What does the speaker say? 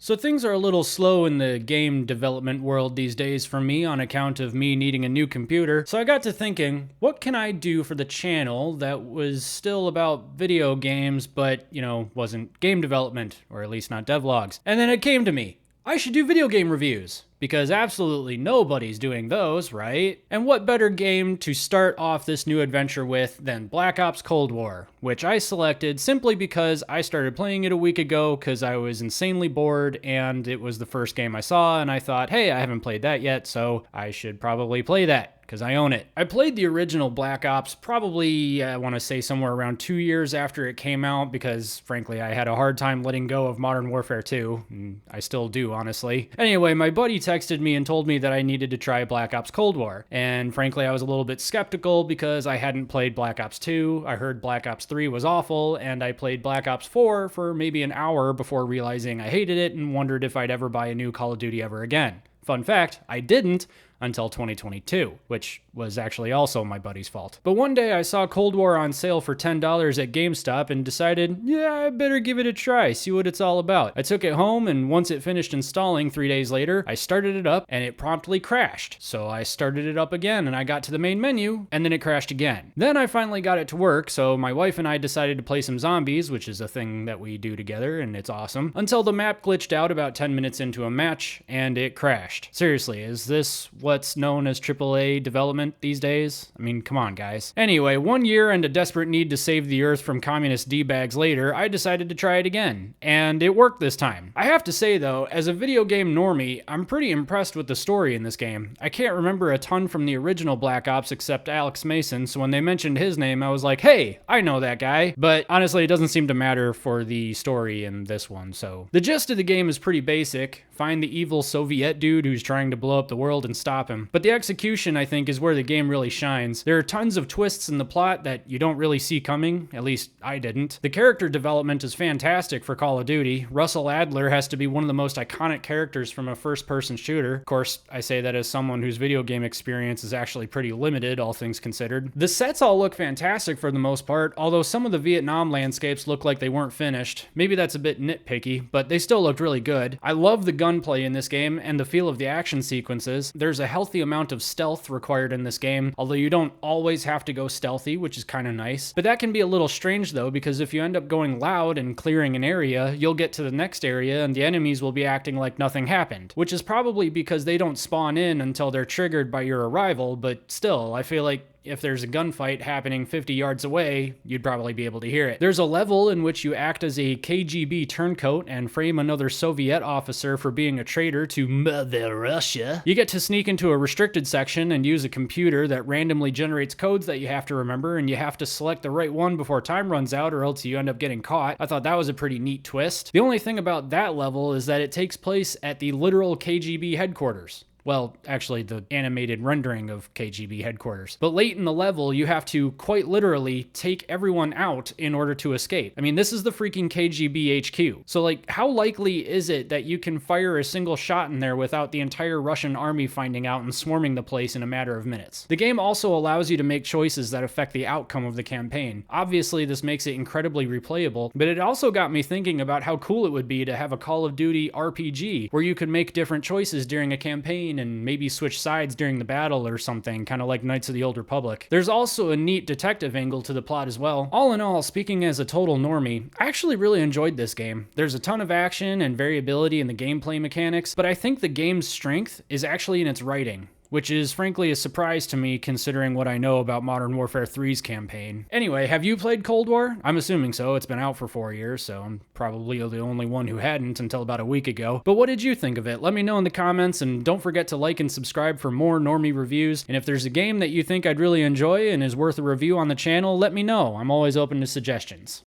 So things are a little slow in the game development world these days for me on account of me needing a new computer. So I got to thinking, what can I do for the channel that was still about video games, but, wasn't game development, or at least not devlogs? And then it came to me. I should do video game reviews, because absolutely nobody's doing those, right? And what better game to start off this new adventure with than Black Ops Cold War, which I selected simply because I started playing it a week ago because I was insanely bored and it was the first game I saw and I thought, hey, I haven't played that yet, so I should probably play that, because I own it. I played the original Black Ops probably, I want to say somewhere around 2 years after it came out, because frankly I had a hard time letting go of Modern Warfare 2, and I still do, honestly. Anyway, my buddy texted me and told me that I needed to try Black Ops Cold War, and frankly I was a little bit skeptical because I hadn't played Black Ops 2, I heard Black Ops 3 was awful, and I played Black Ops 4 for maybe an hour before realizing I hated it and wondered if I'd ever buy a new Call of Duty ever again. Fun fact, I didn't until 2022, which was actually also my buddy's fault. But one day I saw Cold War on sale for $10 at GameStop and decided, yeah, I better give it a try, see what it's all about. I took it home, and once it finished installing 3 days later, I started it up and it promptly crashed. So I started it up again and I got to the main menu and then it crashed again. Then I finally got it to work, so my wife and I decided to play some zombies, which is a thing that we do together and it's awesome, until the map glitched out about 10 minutes into a match and it crashed. Seriously, is this what's known as AAA development these days? I mean, come on, guys. Anyway, 1 year and a desperate need to save the earth from communist D-bags later, I decided to try it again. And it worked this time. I have to say though, as a video game normie, I'm pretty impressed with the story in this game. I can't remember a ton from the original Black Ops except Alex Mason, so when they mentioned his name, I was like, hey, I know that guy. But honestly, it doesn't seem to matter for the story in this one, so. The gist of the game is pretty basic. Find the evil Soviet dude who's trying to blow up the world and stop him. But the execution, I think, is where the game really shines. There are tons of twists in the plot that you don't really see coming, at least I didn't. The character development is fantastic for Call of Duty. Russell Adler has to be one of the most iconic characters from a first-person shooter. Of course, I say that as someone whose video game experience is actually pretty limited, all things considered. The sets all look fantastic for the most part, although some of the Vietnam landscapes look like they weren't finished. Maybe that's a bit nitpicky, but they still looked really good. I love the gunplay in this game and the feel of the action sequences. There's a healthy amount of stealth required in this game, although you don't always have to go stealthy, which is kind of nice. But that can be a little strange though, because if you end up going loud and clearing an area, you'll get to the next area and the enemies will be acting like nothing happened, which is probably because they don't spawn in until they're triggered by your arrival, but still, I feel like if there's a gunfight happening 50 yards away, you'd probably be able to hear it. There's a level in which you act as a KGB turncoat and frame another Soviet officer for being a traitor to Mother Russia. You get to sneak into a restricted section and use a computer that randomly generates codes that you have to remember, and you have to select the right one before time runs out or else you end up getting caught. I thought that was a pretty neat twist. The only thing about that level is that it takes place at the literal KGB headquarters. Well, actually, the animated rendering of KGB headquarters. But late in the level, you have to quite literally take everyone out in order to escape. I mean, this is the freaking KGB HQ. So, like, how likely is it that you can fire a single shot in there without the entire Russian army finding out and swarming the place in a matter of minutes? The game also allows you to make choices that affect the outcome of the campaign. Obviously, this makes it incredibly replayable, but it also got me thinking about how cool it would be to have a Call of Duty RPG where you could make different choices during a campaign and maybe switch sides during the battle or something, kind of like Knights of the Old Republic. There's also a neat detective angle to the plot as well. All in all, speaking as a total normie, I actually really enjoyed this game. There's a ton of action and variability in the gameplay mechanics, but I think the game's strength is actually in its writing, which is frankly a surprise to me considering what I know about Modern Warfare 3's campaign. Anyway, have you played Cold War? I'm assuming so. It's been out for 4 years, so I'm probably the only one who hadn't until about a week ago. But what did you think of it? Let me know in the comments, and don't forget to like and subscribe for more normie reviews. And if there's a game that you think I'd really enjoy and is worth a review on the channel, let me know. I'm always open to suggestions.